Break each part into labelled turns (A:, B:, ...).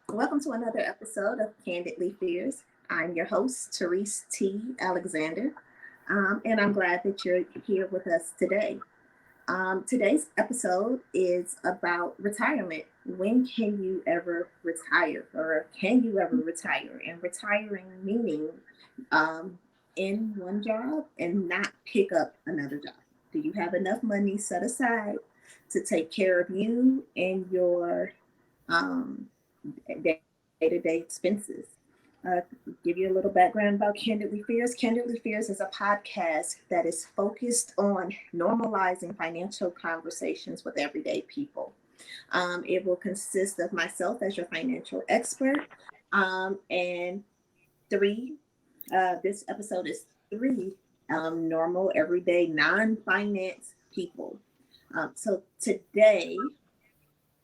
A: welcome to another episode of Candidly Fierce. I'm your host, Terese Alexander, and I'm glad that you're here with us today. Today's episode is about retirement. When can you ever retire, or can you ever retire? And retiring meaning in one job and not pick up another job. Do you have enough money set aside to take care of you and your um, day-to-day expenses? Uh, give you a little background about Candidly Fierce. Candidly Fierce is a podcast that is focused on normalizing financial conversations with everyday people. It will consist of myself as your financial expert, and three. This episode is three normal, everyday, non-finance people. So today,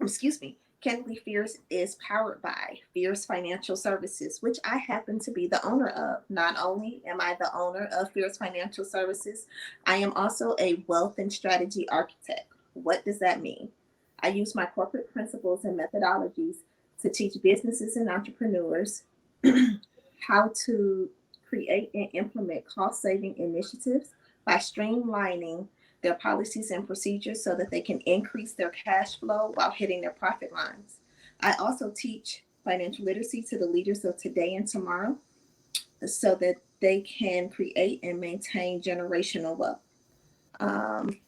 A: excuse me, Candidly Fierce is powered by Fierce Financial Services, which I happen to be the owner of. Not only am I the owner of Fierce Financial Services, I am also a wealth and strategy architect. What does that mean? I use my corporate principles and methodologies to teach businesses and entrepreneurs how to create and implement cost saving initiatives by streamlining their policies and procedures so that they can increase their cash flow while hitting their profit lines. I also teach financial literacy to the leaders of today and tomorrow so that they can create and maintain generational wealth. Um,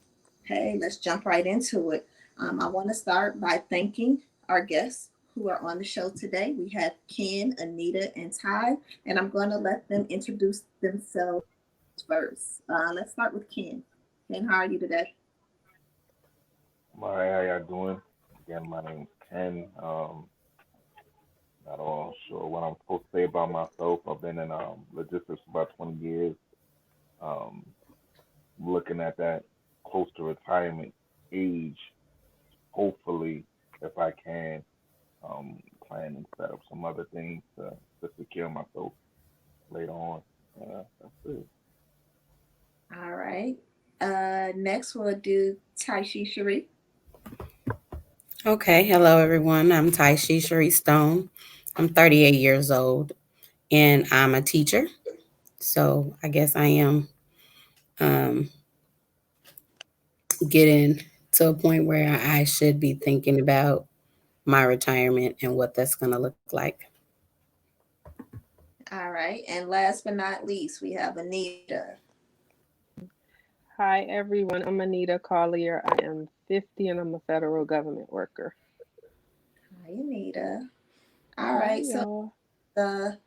A: hey, let's jump right into it. I want to start by thanking our guests who are on the show today. We have Ken, Anita, and Ty, and I'm going to let them introduce themselves first. Let's start with Ken. Ken, how are you today?
B: All right, how y'all doing? Again, my name's Ken. Not all sure what I'm supposed to say about myself. I've been in logistics for about 20 years. Um, Looking at that close to retirement age, hopefully, if I can, plan and set up some other things to secure myself later on. That's it.
A: All right. Next, we'll do Taishi Sharif.
C: Okay, hello everyone. I'm Taishi Cherie Stone. I'm 38 years old and I'm a teacher. So I guess I am um, getting to a point where I should be thinking about my retirement and what that's going to look like.
A: All right. And last but not least, we have Anita.
D: Hi, everyone. I'm Anita Collier. I am 50 and I'm a federal government worker.
A: Hi, Anita. All
D: Hi,
A: right. So
D: y'all.
A: the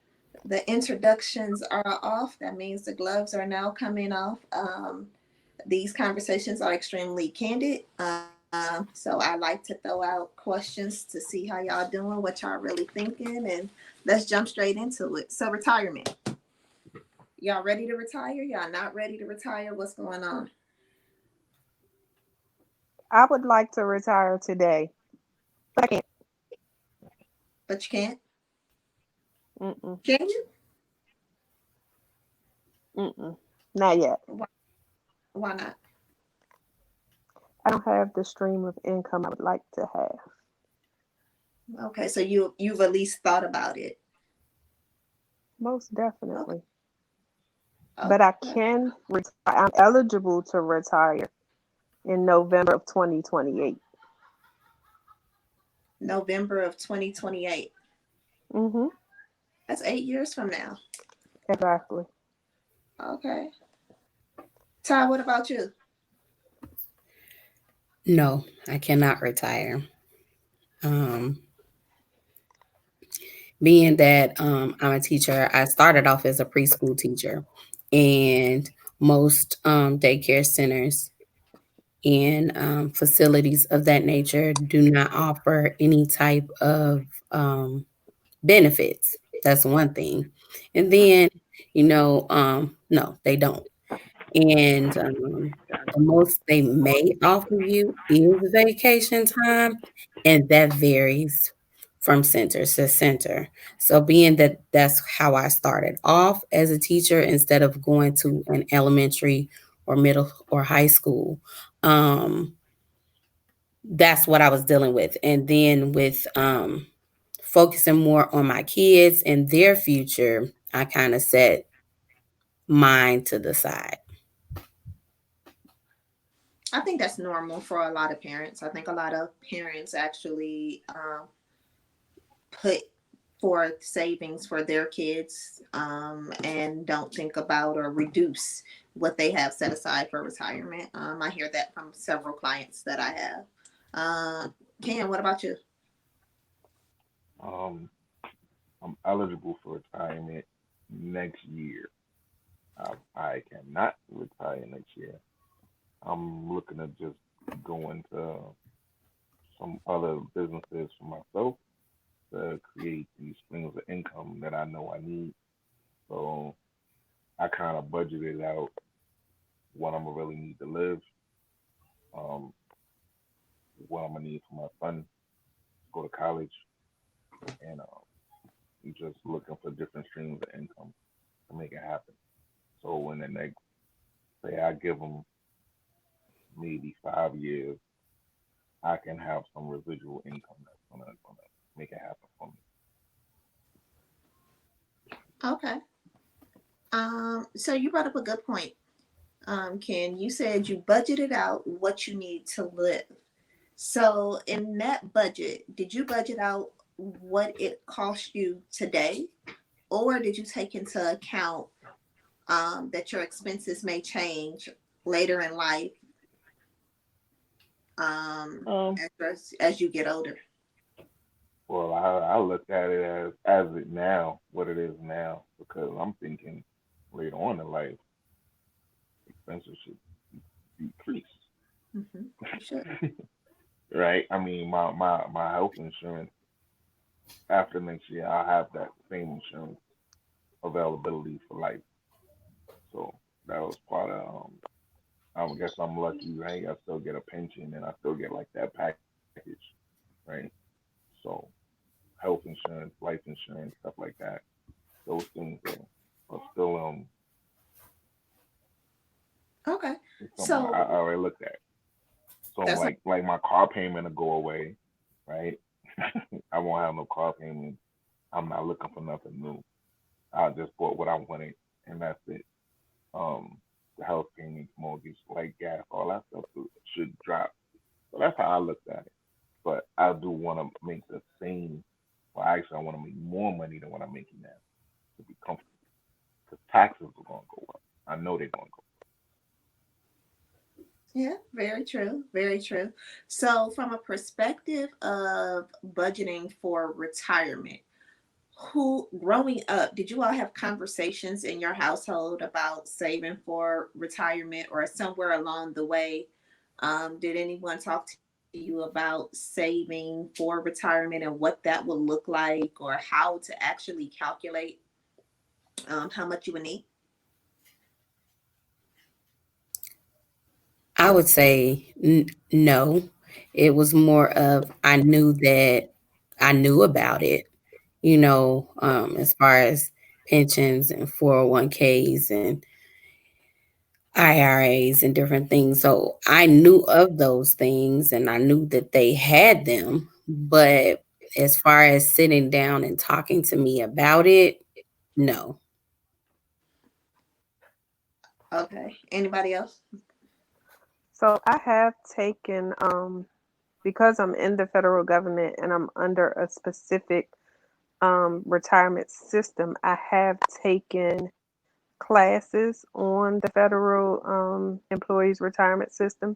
A: the introductions are off. That means the gloves are now coming off. These conversations are extremely candid. So I like to throw out questions to see how y'all doing, what y'all really thinking, and let's jump straight into it. So retirement. Y'all ready to retire? Y'all not ready to retire? What's going on?
D: I would like to retire today, but I can't.
A: But you can't?
D: Mm-mm,
A: Can you?
D: mm-mm. Not yet.
A: Why, why not?
D: I don't have the stream of income I would like to have.
A: Okay, so you've at least thought about it.
D: Most
A: Okay.
D: definitely. But I
A: Okay.
D: can retire. I'm eligible to retire in November of 2028.
A: November of 2028.
D: Mm-hmm.
A: That's 8 years from now.
D: Exactly.
A: Okay. Ty, what about you?
C: No, I cannot retire. Um, Being that I'm a teacher, I started off as a preschool teacher, and most daycare centers and facilities of that nature do not offer any type of benefits. That's one thing. And then, no, they don't. And the most they may offer you is vacation time, and that varies from center to center. So, being that that's how I started off as a teacher instead of going to an elementary or middle or high school, that's what I was dealing with. And then with focusing more on my kids and their future, I kind of set mine to the side.
A: I think that's normal for a lot of parents. I think a lot of parents actually put forth savings for their kids and don't think about or reduce what they have set aside for retirement. I hear that from several clients that I have. Ken, what about you?
B: Um, I'm eligible for retirement next year. I cannot retire next year. I'm looking to just go into some other businesses for myself to create these streams of income that I know I need. So I kind of budgeted out what I'm gonna really need to live, um, what I'm gonna need for my son to go to college, and just looking for different streams of income to make it happen. So when the next, say, I give him maybe 5 years, I can have some residual income that's gonna make it happen for me.
A: Okay. So you brought up a good point. Ken, you said you budgeted out what you need to live. So in that budget, did you budget out what it cost you today, or did you take into account that your expenses may change later in life um,
B: Um,
A: as you get older?
B: well, I look at it as it now, what it is now, because I'm thinking later on in life, expenses should decrease.
A: Mm-hmm. You should.
B: Right? I mean, my health insurance after next year, I'll have that same insurance availability for life. So that was part of. I guess I'm lucky, right? I still get a pension and I still get like that package, right? So health insurance, life insurance, stuff like that. Those things are still
A: Okay.
B: something I
A: So
B: already looked at. So
A: that's a,
B: like my car payment will go away, right? I won't have no car payment. I'm not looking for nothing new. I just bought what I wanted, and that's it. The health payments, mortgage, light, gas, all that stuff should drop. So that's how I looked at it. But I do want to make the same. Well, actually, I want to make more money than what I'm making now to be comfortable. Because taxes are going to go up. I know they're going to
A: yeah, very true. Very true. So from a perspective of budgeting for retirement, who growing up, did you all have conversations in your household about saving for retirement, or somewhere along the way, did anyone talk to you about saving for retirement and what that would look like, or how to actually calculate how much you would need?
C: I would say no. It was more of I knew about it, as far as pensions and 401ks and IRAs and different things. So I knew of those things and I knew that they had them. But as far as sitting down and talking to me about it, no.
A: Okay. Anybody else?
D: So I have taken, because I'm in the federal government and I'm under a specific retirement system, I have taken classes on the federal employees retirement system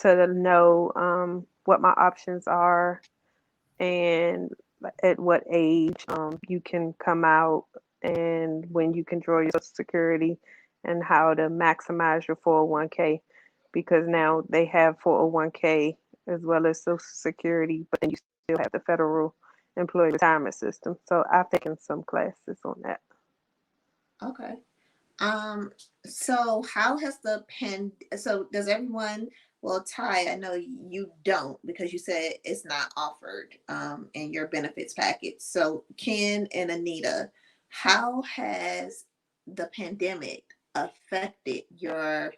D: to know what my options are and at what age you can come out and when you can draw your Social Security and how to maximize your 401k because now they have 401k as well as Social Security, but then you still have the federal employee retirement system. So I've taken some classes on that.
A: Okay. Um, so how has so does everyone, well, Ty, I know you don't because you said it's not offered in your benefits package. So Ken and Anita, how has the pandemic affected your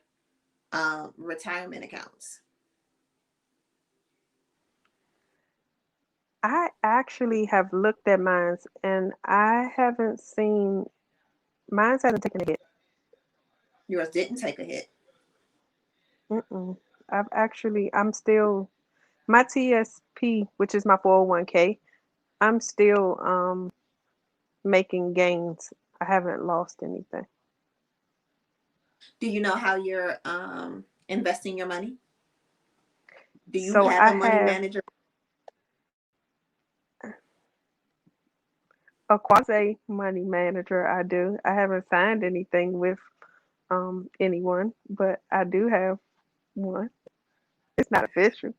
A: retirement accounts?
D: I actually have looked at mine and I haven't seen mine hasn't taken a hit.
A: Yours didn't take a hit.
D: Mm-mm. I'm still my TSP, which is my 401k. I'm still making gains. I haven't lost anything.
A: Do you know how you're investing your money? Do you
D: So
A: have
D: I
A: a money
D: have
A: manager?
D: a quasi money manager. I do. I haven't signed anything with anyone, but I do have one. It's not official.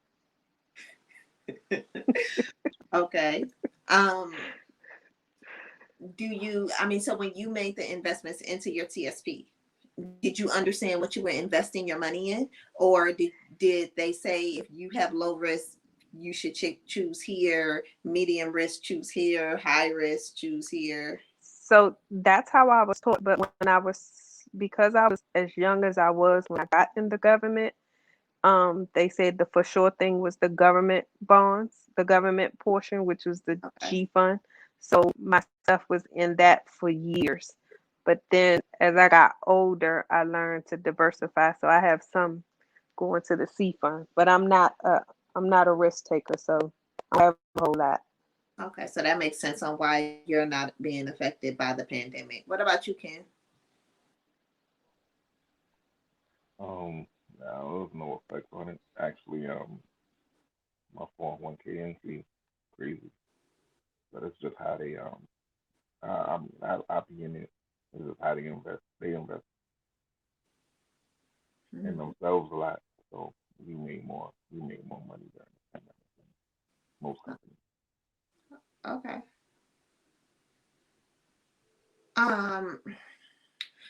A: Okay. Um, do you, I mean, so when you made the investments into your TSP, did you understand what you were investing your money in? Or did they say if you have low risk, you should choose here, medium risk, choose here, high risk, choose here?
D: So that's how I was taught. But when I was, because I was as young as I was when I got in the government, they said the for sure thing was the government bonds, the government portion, which was the
A: Okay.
D: G fund. So my stuff was in that for years. But then as I got older, I learned to diversify. So I have some going to the C fund, but I'm not a risk taker, so I have a whole lot.
A: Okay. So that makes sense on why you're not being affected by the pandemic. What about you, Ken?
B: No, there's no effect on it. Actually, my 401k increase crazy, but it's just how they I be in it. It's just how they invest. They invest in
A: Mhm.
B: themselves a lot, so we make more money than most companies.
A: Okay. Um,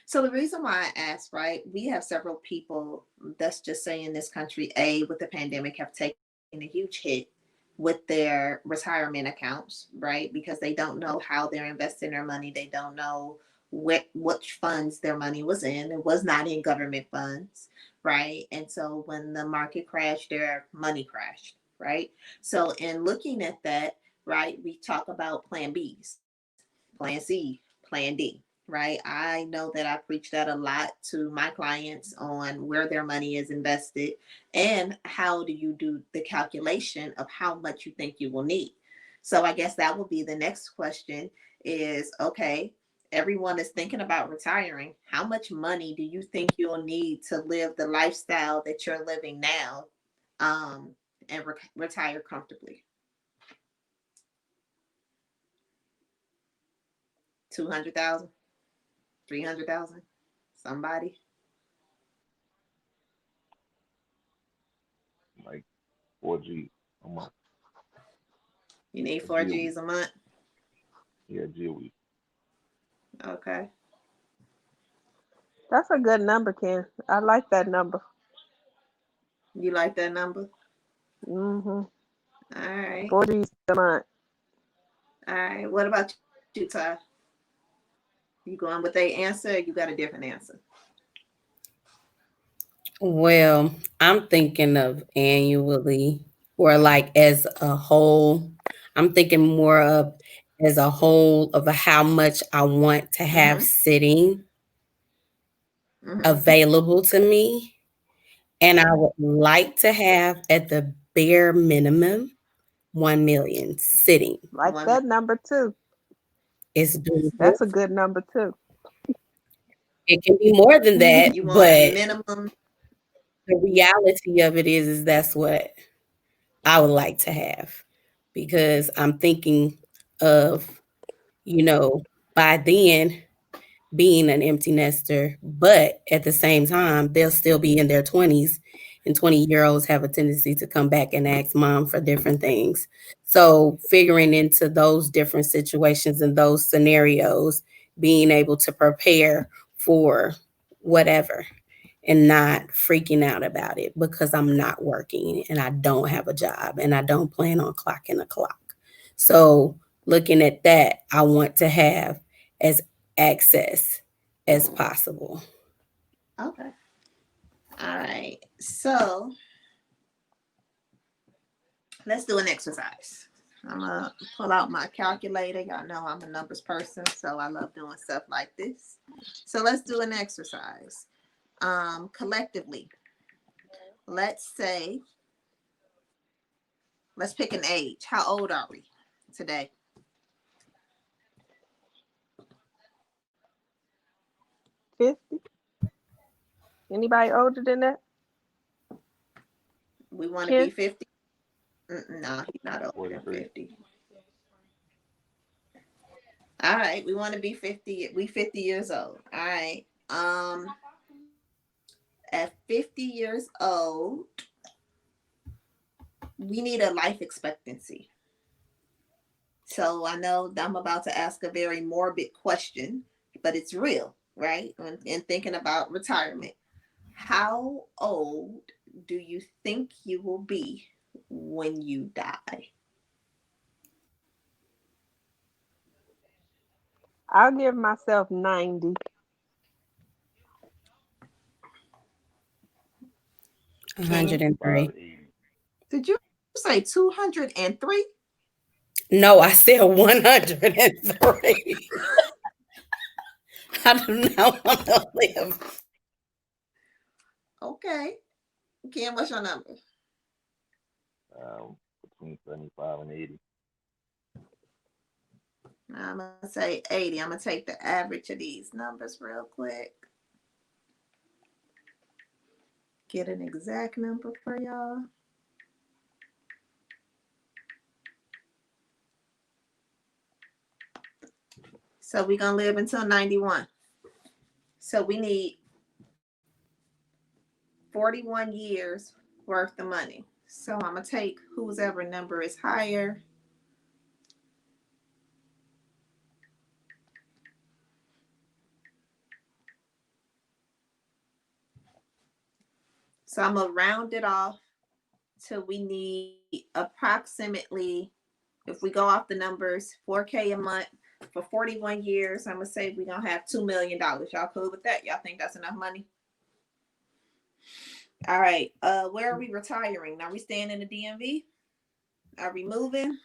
A: So the reason why I asked, right, we have several people that's just saying this country, with the pandemic, have taken a huge hit with their retirement accounts, right? Because they don't know how they're investing their money. They don't know which funds their money was in. It was not in government funds, right? And so when the market crashed, their money crashed, right? So in looking at that, right, we talk about plan Bs, plan C, plan D, right? I know that I preach that a lot to my clients on where their money is invested and how do you do the calculation of how much you think you will need. So I guess that will be the next question is okay, everyone is thinking about retiring. How much money do you think you'll need to live the lifestyle that you're living now um, and retire comfortably? 200,000, 300,000, somebody.
B: Like 4G a month,
A: You need
B: a
A: four
B: G a week,
A: G's a month.
B: yeah, G a week.
A: Okay.
D: That's a good number, Ken. I like that number.
A: You like that number?
D: Mm-hmm.
A: All right.
D: 40 a month.
A: All right. What about you, Ty? You going with a answer? Or you got a different answer?
C: Well, I'm thinking of annually or like as a whole. I'm thinking more of as a whole of how much I want to have
A: Mm-hmm.
C: sitting
A: Mm-hmm.
C: available to me. And I would like to have at the bare minimum 1 million sitting.
D: Like
A: One.
D: that number too.
C: It's doable.
D: That's a good number too.
C: It can be more than that,
A: You want
C: but
A: minimum.
C: the reality of it is that's what I would like to have because I'm thinking of, you know, by then being an empty nester, but at the same time, they'll still be in their 20s, and 20-year-olds have a tendency to come back and ask mom for different things. So, figuring into those different situations and those scenarios, being able to prepare for whatever and not freaking out about it because I'm not working and I don't have a job and I don't plan on clocking a clock. So, looking at that, I want to have as access as possible.
A: Okay. All right. So let's do an exercise. I'm gonna pull out my calculator. Y'all know I'm a numbers person, so I love doing stuff like this. So let's do an exercise. Collectively, let's say, let's pick an age. How old are we today?
D: 50. Anybody older than that?
A: We want to be
D: Ken?
A: 50? No, he's not older than
B: 43.
A: 50. All right, we want to be 50. We 50 years old. All right. At 50 years old, we need a life expectancy. So I know I'm about to ask a very morbid question, but it's real, right? And thinking about retirement. How old do you think you will be when you die?
D: I'll give myself 90.
C: 103.
B: 80.
A: Did you say 203?
C: No, I said 103. I do not want to live.
A: Okay. Kim, what's your number?
B: Between 75 and 80.
A: I'm going to say 80. I'm going to take the average of these numbers real quick. Get an exact number for y'all. So we're going to live until 91. So we need 41 years worth of money. So I'm going to take whose ever number is higher. So I'm going to round it off till we need approximately, if we go off the numbers, $4K a month for 41 years. I'm going to say we're going to have $2 million. Y'all cool with that? Y'all think that's enough money? All right. Where are we retiring? Are we staying in the DMV? Are we moving?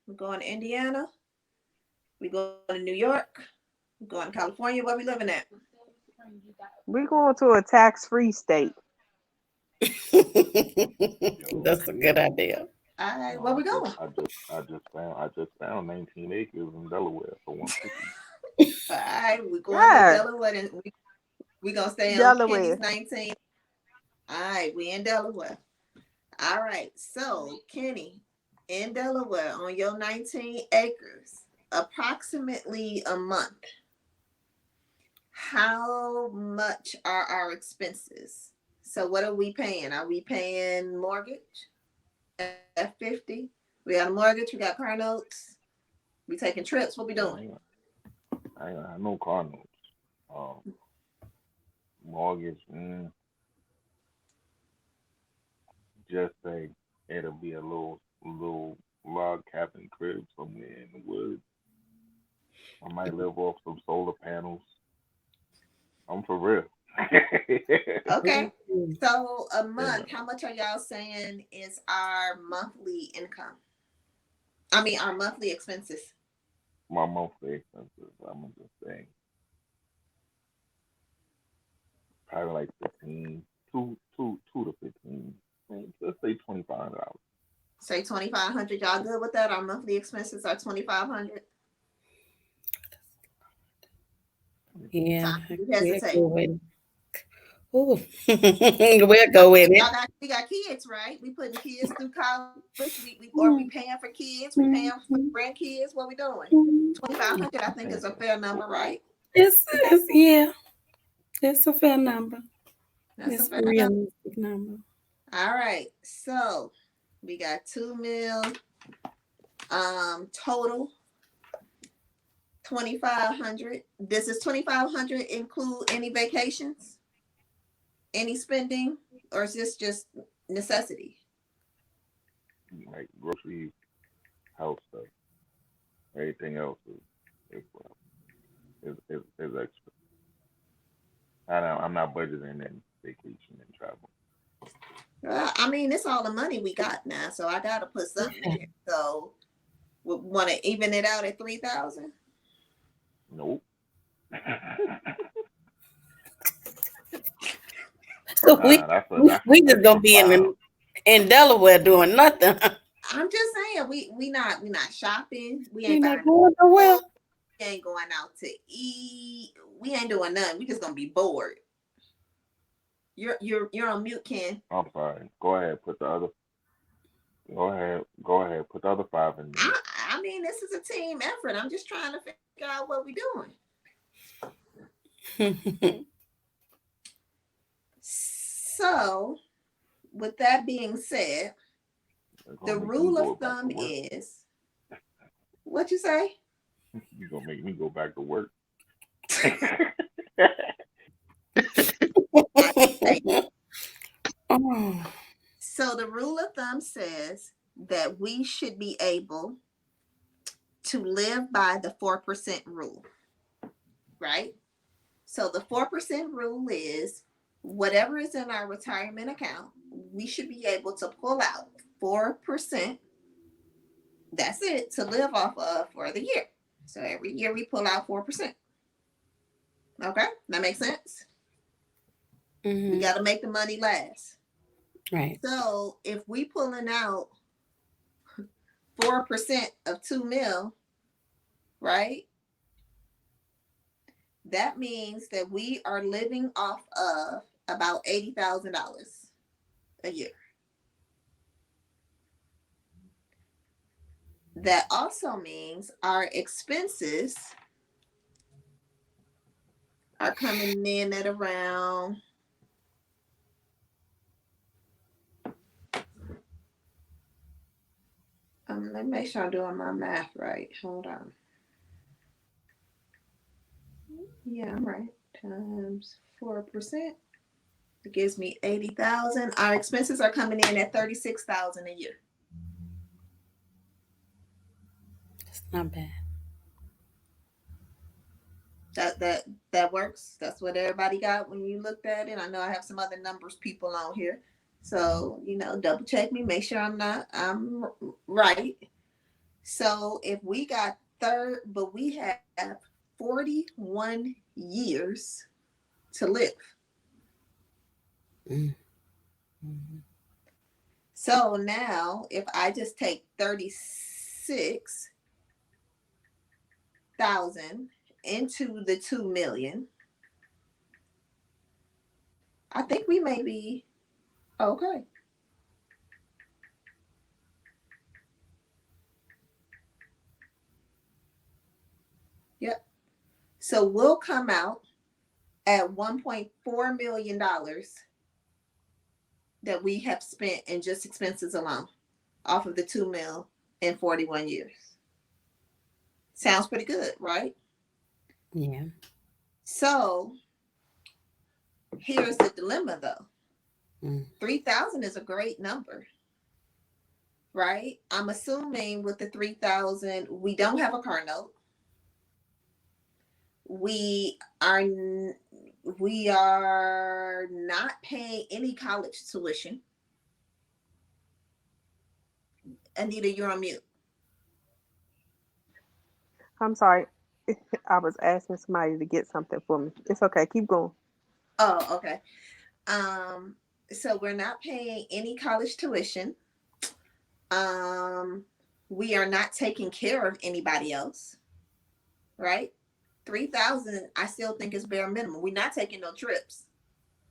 A: We're going to Indiana? We going to New York? We're going to California? Where we living at?
D: We're going to a tax-free state.
C: That's a good idea.
A: All right, where we going?
B: I just found 19 acres in Delaware for 150.
A: All right, we're going
D: Yeah.
A: to Delaware, and we gonna stay on
D: Delaware.
A: Kenny's 19. All right, we in Delaware. All right, so Kenny, in Delaware on your 19 acres, approximately a month, how much are our expenses? So what are we paying? Are we paying mortgage at 50? We got a mortgage, we got car notes, we taking trips, what we doing?
B: I ain't no car notes. Mortgage, just say it'll be a little log cabin crib somewhere in the woods. I might live off some solar panels. I'm for real.
A: Okay. So a month, how much are y'all saying is our monthly income? I mean, our monthly expenses.
B: My monthly expenses, I'm gonna just say probably like 15, 2 to 15. Let's say $2,500.
A: Say 2,500. Y'all good with that? Our monthly expenses are 2,500.
C: Yeah.
A: You hesitate.
C: Ooh. We'll go with it.
A: We got kids, right? We putting kids through college. We paying for kids. We paying for grandkids. What we doing? 2,500, I think, is a fair number, right?
C: It's a fair number. It's a realistic number.
A: All right, so we got 2 mil. Total 2,500. Does this 2,500 include any vacations, any spending, or is this just necessity?
B: Like groceries, house stuff. Everything else is extra. I'm not budgeting in vacation and travel.
A: I mean, it's all the money we got now, so I gotta put something in here. So Would want to even it out at 3,000?
B: Nope.
C: So we just gonna be in Delaware doing nothing.
A: I'm just saying we not shopping. We
C: You
A: ain't
C: not
A: buying
C: going nowhere.
A: we ain't going out to eat. We ain't doing nothing. We just gonna be bored. You're on mute, Ken.
B: I'm sorry. Go ahead. Put the other. Go ahead. Put the other 5 in there.
A: I mean, this is a team effort. I'm just trying to figure out what we're doing. So, with that being said, the rule of thumb is what you say?
B: You're gonna make me go back to work.
A: So the rule of thumb says that we should be able to live by the 4% rule, right? So the 4% rule is whatever is in our retirement account, we should be able to pull out 4%. That's it, to live off of for the year. So every year we pull out 4%. Okay, that makes sense. We got to make the money last.
C: Right.
A: So if we pulling out 4% of 2 mil, right? That means that we are living off of about $80,000 a year. That also means our expenses are coming in at around let me make sure I'm doing my math right. Hold on. Yeah, I'm right. Times 4%. It gives me 80,000. Our expenses are coming in at 36,000 a year.
C: That's not bad.
A: That works. That's what everybody got when you looked at it. I know I have some other numbers people on here. So, double check me, make sure I'm right. So if we got but we have 41 years to live.
C: Mm-hmm.
A: So now if I just take 36,000 into the 2 million, I think we may be okay. Yep. So we'll come out at $1.4 million that we have spent in just expenses alone off of the 2 mil in 41 years. Sounds pretty good, right?
C: Yeah.
A: So here's the dilemma though. 3,000 is a great number, right? I'm assuming with the 3,000, we don't have a car note. We are not paying any college tuition. Anita, you're on mute.
D: I'm sorry. I was asking somebody to get something for me. It's okay. Keep going.
A: Oh, okay. So we're not paying any college tuition. We are not taking care of anybody else, right? 3,000, I still think is bare minimum. We're not taking no trips.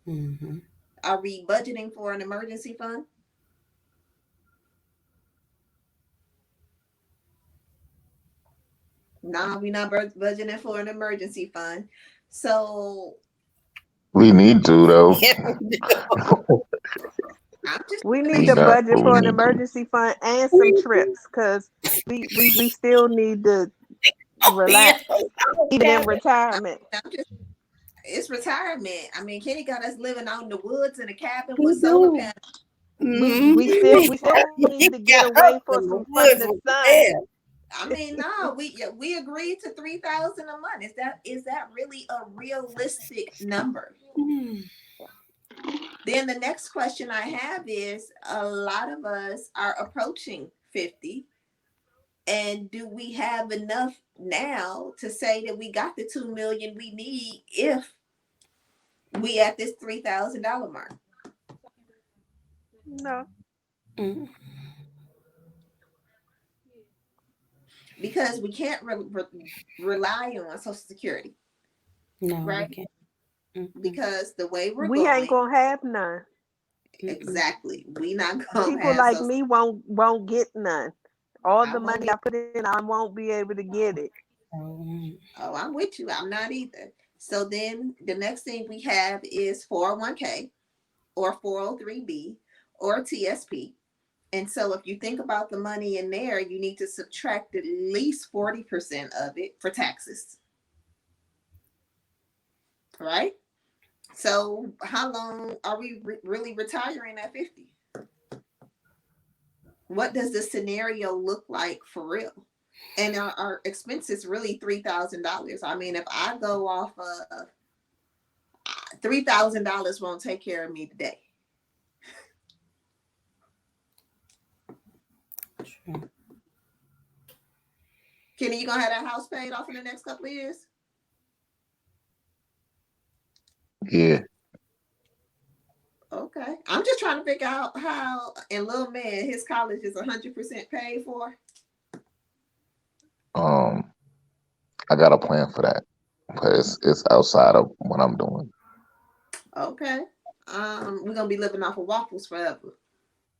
C: Mm-hmm.
A: Are we budgeting for an emergency fund? No, we're not budgeting for an emergency fund. So
E: we need to though.
D: We need to budget for an emergency fund and some trips because we still need to relax even in retirement.
A: It's retirement. I mean, Kenny got us living out in the woods in a cabin with solar panels.
D: We still need to get away for some from the sun.
A: I mean, no, we agreed to 3,000 a month. Is that really a realistic number? Then the next question I have is, a lot of us are approaching 50, And do we have enough now to say that we got the 2 million we need if we at this $3,000 mark?
D: No.
C: Mm,
A: Because we can't rely on Social Security,
C: no, we
A: right?
C: can't. Mm-mm.
A: Because the way we're
D: We ain't
A: going,
D: gonna have none.
C: Mm-mm.
A: exactly, we not gonna
D: People
A: have
D: like
A: Social.
D: me won't get none. All
A: I
D: the
A: won't
D: money
A: get.
D: I put in, I won't be able to get it.
C: Um,
A: Oh, I'm with you. I'm not either. So then the next thing we have is 401k or 403b or TSP. And so if you think about the money in there, you need to subtract at least 40% of it for taxes, right? So how long are we really retiring at 50? What does the scenario look like for real? And our expenses really $3,000. I mean, if I go off of $3,000 won't take care of me today.
C: true.
A: Kenny, you gonna have that house paid off in the next couple of years?
E: Yeah.
A: Okay. I'm just trying to figure out how, and little man, his college is 100% paid for.
E: Um, I got a plan for that, but it's outside of what I'm doing.
A: Okay. We're gonna be living off of waffles forever.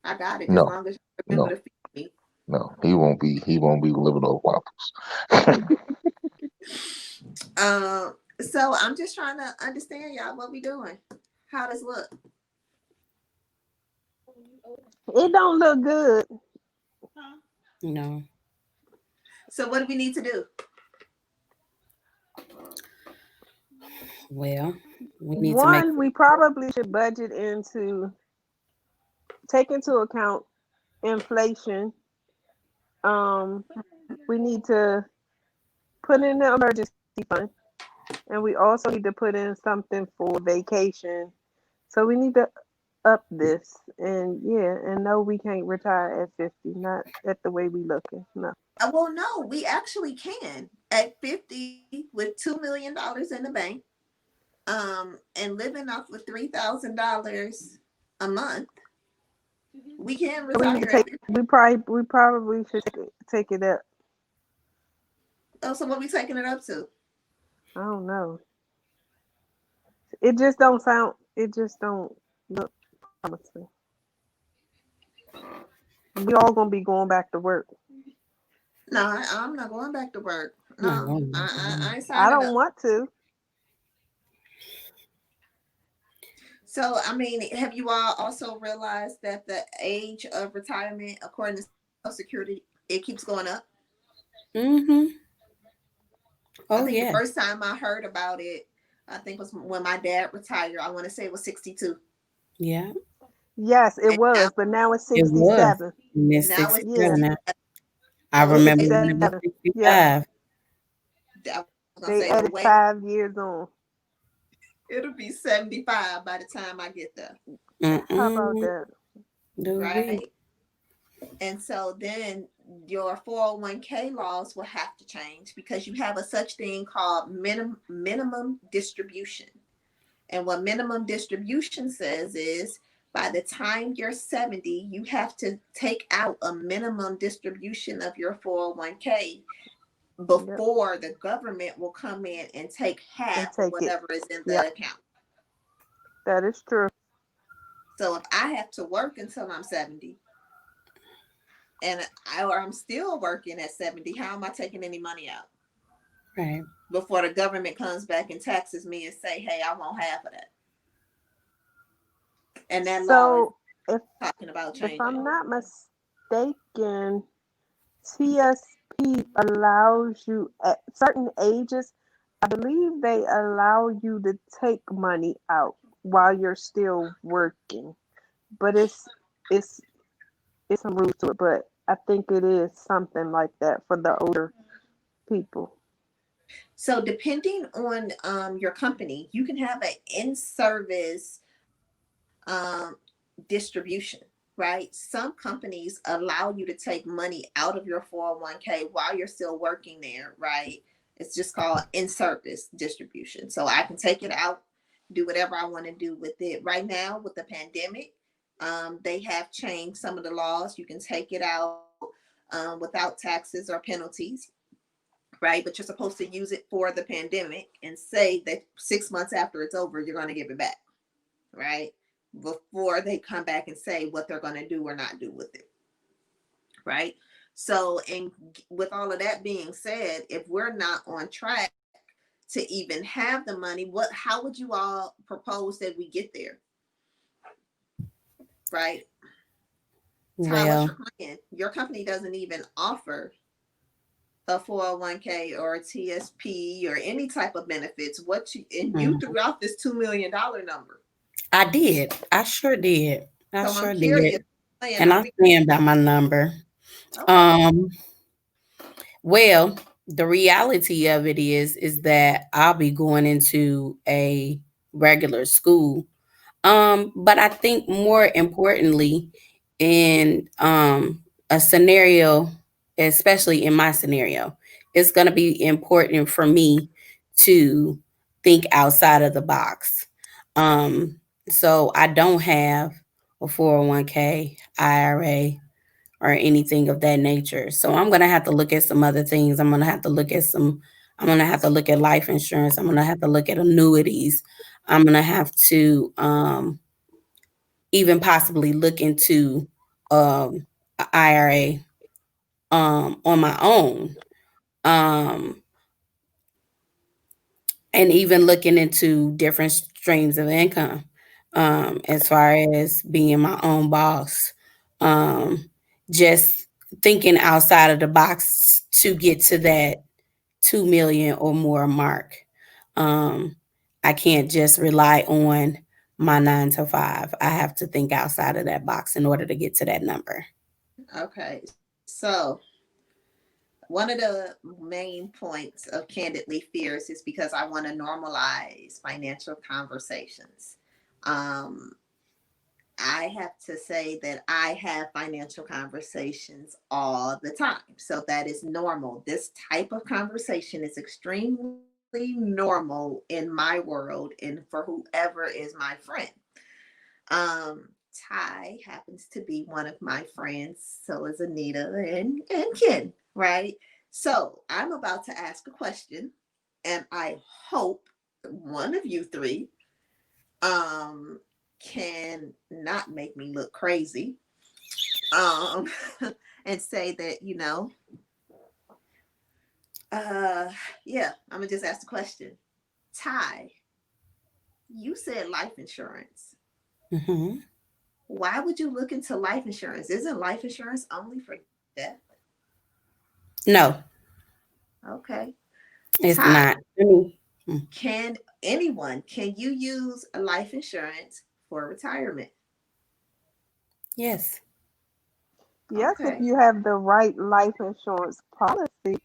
A: I got it as
E: No,
A: long as you remember
E: no,
A: to feed me.
E: no. He won't be living off waffles.
A: So I'm just trying to understand y'all what we doing. How does look?
D: It don't look good.
C: No.
A: So what do we need to do?
C: Well, we need to make.
D: One, we probably should budget take into account inflation. Um, we need to put in the emergency fund, and we also need to put in something for vacation. So we need to up this, and yeah, and no, we can't retire at 50. Not at the way we looking. No.
A: Well, no, we actually can at 50 with $2 million in the bank, and living off of $3,000 a month. We can
D: We need to
A: retire at
D: take.
A: 50.
D: We probably should take it up.
A: Oh, so what are we taking it up to?
D: I don't know. It just don't sound. It just don't look promising. We all gonna be going back to work.
A: No, I'm not going back to work.
C: Not
A: No,
C: going back to
A: I ain't
D: I
A: signing
D: don't
A: up.
D: want to.
A: So, I mean, have you all also realized that the age of retirement, according to Social Security, it keeps going up?
C: Mm-hmm.
A: I
C: Oh
A: think the
C: yeah.
A: first time I heard about it, I think was when my dad retired. I want to say it was 62.
C: Yeah.
D: Yes, it
A: And now,
D: was, but now it's
C: It was.
D: 67.
C: Miss
A: now it's
C: 67
D: Yeah,
A: 60.
C: now. I
A: So it'll
C: remember
A: be,
C: when it was
D: 67. Yeah,
C: 65.
A: I was going to
D: they
A: say, but
D: added
A: wait,
D: 5 years on.
A: it'll be 75 by the time I get there.
D: How about
C: Mm-mm.
D: that?
C: Do we?
A: Right. And so then your 401k laws will have to change because you have a such thing called minimum distribution. And what minimum distribution says is by the time you're 70, you have to take out a minimum distribution of your 401k
D: Yep,
A: before the government will come in and take
D: and
A: half of
D: take it.
A: whatever is in
D: Yep,
A: the account.
D: that is true.
A: So if I have to work until I'm 70 or I'm still working at 70, how am I taking any money out
C: Right.
A: before the government comes back and taxes me and say, hey, I want half of that? And that law is
D: So if
A: talking about
D: if
A: changing.
D: I'm not mistaken, TSP allows you at certain ages. I believe they allow you to take money out while you're still working, but it's it's some rules to it. But I think it is something like that for the older people.
A: So depending on your company, you can have an in-service distribution. right? Some companies allow you to take money out of your 401k while you're still working there, right? It's just called in-service distribution. So I can take it out, do whatever I want to do with it. Right now, with the pandemic, they have changed some of the laws. You can take it out without taxes or penalties, right? But you're supposed to use it for the pandemic and say that 6 months after it's over, you're going to give it back, right? Before they come back and say what they're going to do or not do with it, right? So, and with all of that being said, if we're not on track to even have the money, how would you all propose that we get there, right? Ty, what's
C: Well,
A: your plan? Your company doesn't even offer a 401k or a TSP or any type of benefits. And you threw out this $2 million number.
C: I did. I sure did. I
A: So I'm
C: sure
A: curious.
C: did. And I stand by my number.
A: Okay.
C: Well, the reality of it is that I'll be going into a regular school. But I think more importantly, in a scenario, especially in my scenario, it's going to be important for me to think outside of the box. Um, so I don't have a 401k, IRA, or anything of that nature. So I'm going to have to look at some other things. I'm going to have to look at life insurance. I'm going to have to look at annuities. I'm going to have to even possibly look into a IRA on my own. Um, and even looking into different streams of income as far as being my own boss. Um, just thinking outside of the box to get to that 2 million or more mark. Um, I can't just rely on my 9 to 5. I have to think outside of that box in order to get to that number.
A: Okay. So one of the main points of Candidly Fierce is because I want to normalize financial conversations. Um, I have to say that I have financial conversations all the time. So that is normal. This type of conversation is extremely normal in my world and for whoever is my friend. Ty happens to be one of my friends. So is Anita and Ken, right? So I'm about to ask a question, and I hope one of you three can not make me look crazy um and say that, yeah, I'm gonna just ask the question. Ty, you said life insurance.
C: Mm-hmm.
A: Why would you look into life insurance? Isn't life insurance only for death?
C: No,
A: Okay.
C: it's
A: Ty,
C: not. I mean,
A: can you use a life insurance for retirement?
C: yes.
D: Yes, if
A: Okay.
D: you have the right life insurance policy.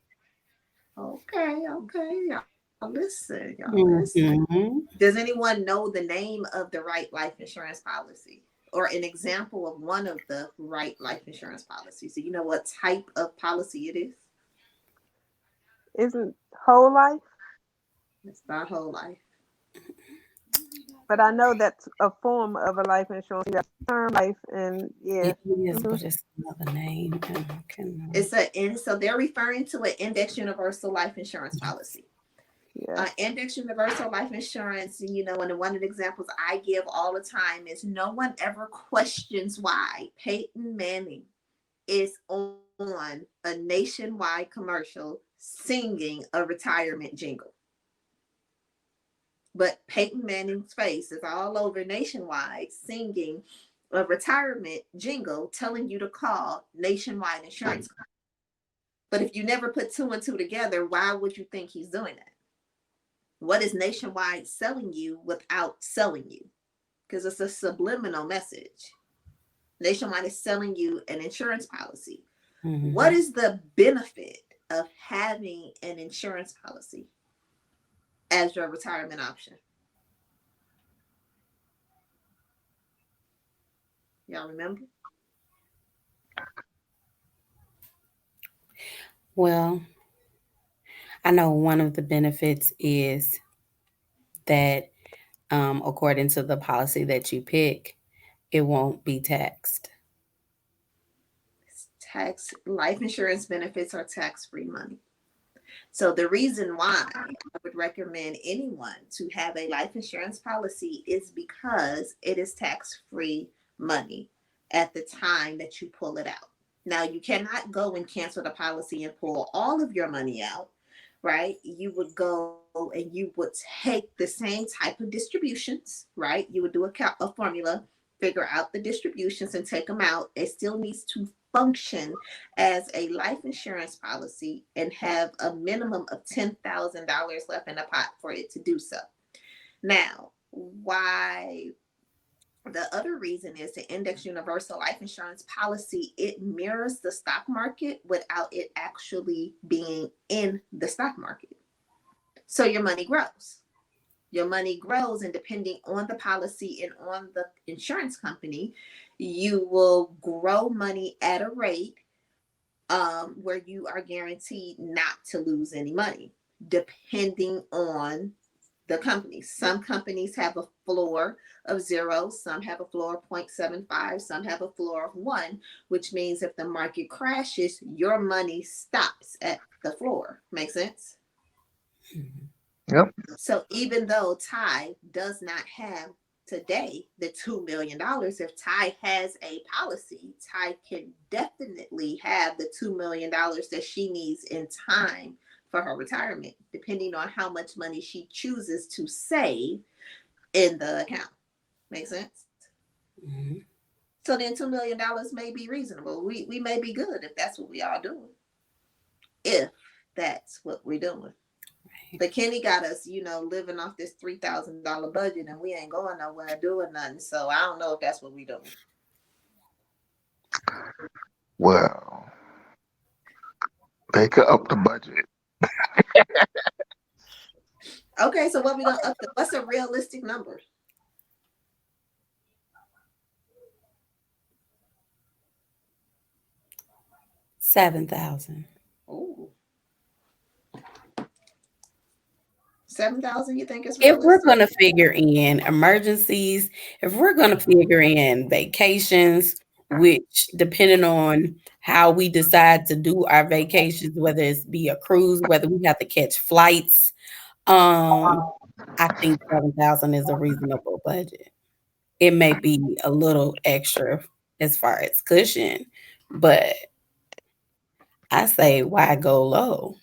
A: Okay. Y'all listen. Y'all listen.
C: Mm-hmm.
A: Does anyone know the name of the right life insurance policy or an example of one of the right life insurance policies? So you know what type of policy it is?
D: Isn't whole life?
A: It's not whole life.
D: But I know that's a form of a life insurance. You have term life, and yeah.
C: It is,
D: Hmm.
C: but it's another name. And I can,
A: So they're referring to an index universal life insurance policy.
D: Yeah.
A: Index universal life insurance, and one of the examples I give all the time is no one ever questions why Peyton Manning is on a nationwide commercial singing a retirement jingle. But Peyton Manning's face is all over nationwide singing a retirement jingle telling you to call Nationwide Insurance. But if you never put two and two together, why would you think he's doing that? What is Nationwide selling you without selling you? Because it's a subliminal message. Nationwide is selling you an insurance policy.
C: mm-hmm.
A: What is the benefit of having an insurance policy as your retirement option? Y'all remember?
C: Well, I know one of the benefits is that, according to the policy that you pick, it won't be taxed.
A: Tax life insurance benefits are tax-free money. So the reason why I would recommend anyone to have a life insurance policy is because it is tax-free money at the time that you pull it out. Now, you cannot go and cancel the policy and pull all of your money out, right? You would go and you would take the same type of distributions, right? You would do a formula, figure out the distributions and take them out. It still needs to function as a life insurance policy and have a minimum of $10,000 left in the pot for it to do so. Now, why the other reason is the index universal life insurance policy, it mirrors the stock market without it actually being in the stock market. So your money grows. Your money grows, and depending on the policy and on the insurance company, you will grow money at a rate where you are guaranteed not to lose any money, depending on the companies. Some companies have a floor of 0, some have a floor of 0.75, some have a floor of 1, which means if the market crashes, your money stops at the floor. Make sense?
E: Yep.
A: So even though Ty does not have today the $2 million, if Ty has a policy, Ty can definitely have the $2 million that she needs in time for her retirement, depending on how much money she chooses to save in the account. Make sense?
C: Mm-hmm.
A: So then $2 million may be reasonable. We may be good if that's what we are doing. If that's what we're doing. But Kenny got us, living off this $3,000 budget, and we ain't going nowhere doing nothing. So I don't know if that's what we doing.
E: Well, they could up the budget.
A: Okay, so what we gonna up? What's a realistic number?
C: $7,000.
A: Oh, 7,000. You think is
C: If we're
A: realistic?
C: going to figure in emergencies, if we're going to figure in vacations, which depending on how we decide to do our vacations, whether it's be a cruise, whether we have to catch flights, I think 7,000 is a reasonable budget. It may be a little extra as far as cushion, but I say why go low?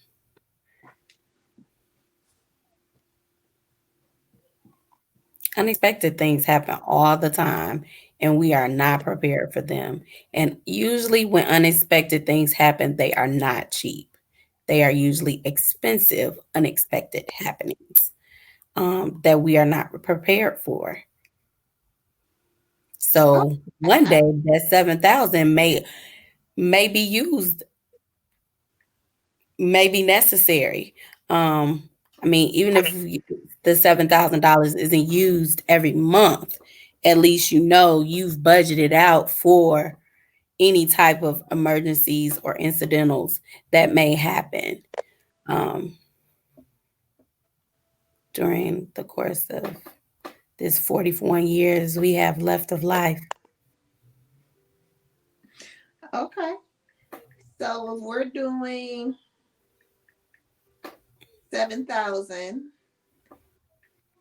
C: Unexpected things happen all the time, and we are not prepared for them. And usually, when unexpected things happen, they are not cheap. They are usually expensive, unexpected happenings that we are not prepared for. So one day, that 7,000 may be used, may be necessary. I mean, even if the $7,000 isn't used every month, at least you've budgeted out for any type of emergencies or incidentals that may happen um, during the course of this 41 years we have left of life.
A: Okay. So if we're doing 7,000,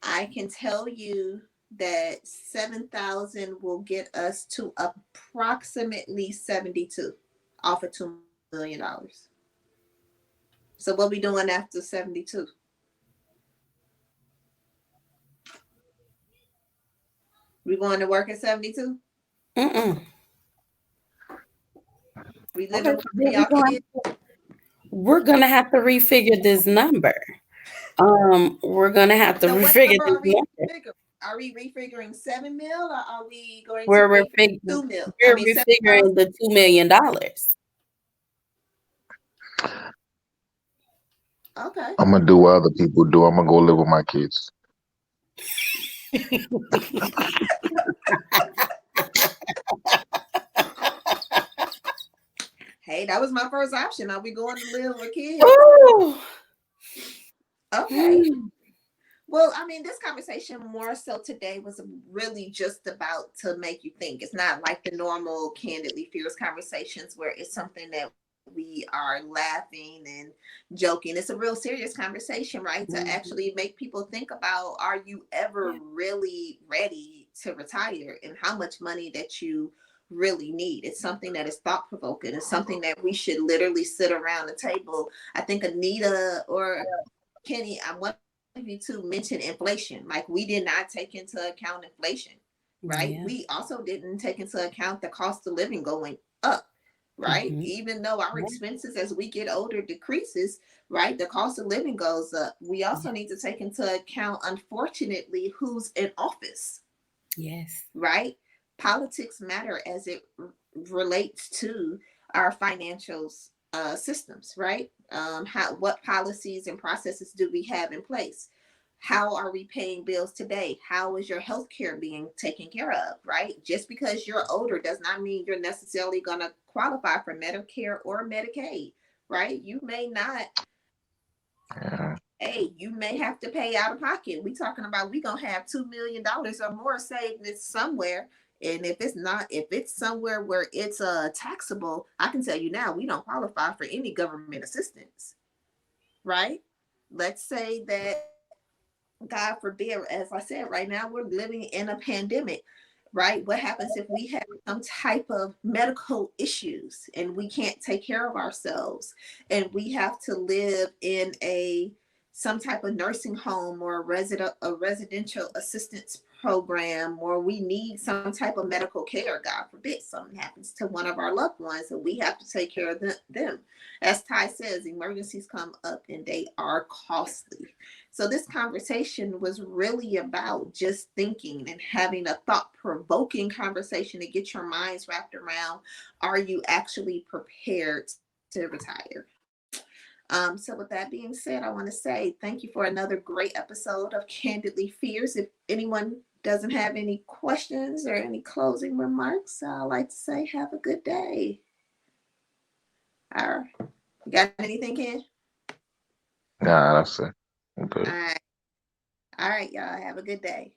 A: I can tell you that 7,000 will get us to approximately 72 off of $2 million. So what we doing after 72? We going to work at 72?
C: Mm-mm.
A: We
C: Okay,
A: living with y'all kids?
C: we're gonna have to refigure this number. We're gonna have to
A: So what
C: refigure
A: number
C: this
A: are we
C: number.
A: refiguring? Are we refiguring 7 mil, or are we going to
C: We're
A: refigure
C: refiguring.
A: 2 mil?
C: We're
A: I mean, 7,000.
C: refiguring the $2 million.
A: Okay.
E: I'm gonna do what other people do. I'm gonna go live with my kids.
A: Hey, that was my first option. Are we going to live with kids?
C: Ooh.
A: Okay. Well, I mean, this conversation more so today was really just about to make you think. It's not like the normal Candidly Fierce conversations where it's something that we are laughing and joking. It's a real serious conversation, right? To actually make people think about, are you ever really ready to retire, and how much money that you really need? It's something that is thought provoking. It's something that we should literally sit around the table. I think Anita or Kenny, I want you to mention inflation. Like, we did not take into account inflation, right?
C: Yeah.
A: We also didn't take into account the cost of living going up, right? Even though our expenses as we get older decreases, right? The cost of living goes up. We also need to take into account, unfortunately, who's in office.
C: Yes.
A: Right? Politics matter as it relates to our financial systems, right? What policies and processes do we have in place? How are we paying bills today? How is your health care being taken care of, right? Just because you're older does not mean you're necessarily going to qualify for Medicare or Medicaid, right? You may not.
E: Yeah.
A: Hey, you may have to pay out of pocket. We talking about we gonna have $2 million or more saved this somewhere. And if it's somewhere where it's taxable, I can tell you now, we don't qualify for any government assistance, right? Let's say that, God forbid, as I said, right now we're living in a pandemic, right? What happens if we have some type of medical issues and we can't take care of ourselves, and we have to live in some type of nursing home or a residential assistance program, or we need some type of medical care? God forbid something happens to one of our loved ones and we have to take care of them. As Ty says, emergencies come up and they are costly. So this conversation was really about just thinking and having a thought-provoking conversation to get your minds wrapped around, are you actually prepared to retire? So with that being said, I want to say thank you for another great episode of Candidly Fierce. If anyone doesn't have any questions or any closing remarks, I'd like to say have a good day. All right. You got anything, Ken?
E: Nah, that's it. I'm good.
A: All right. All right, y'all. Have a good day.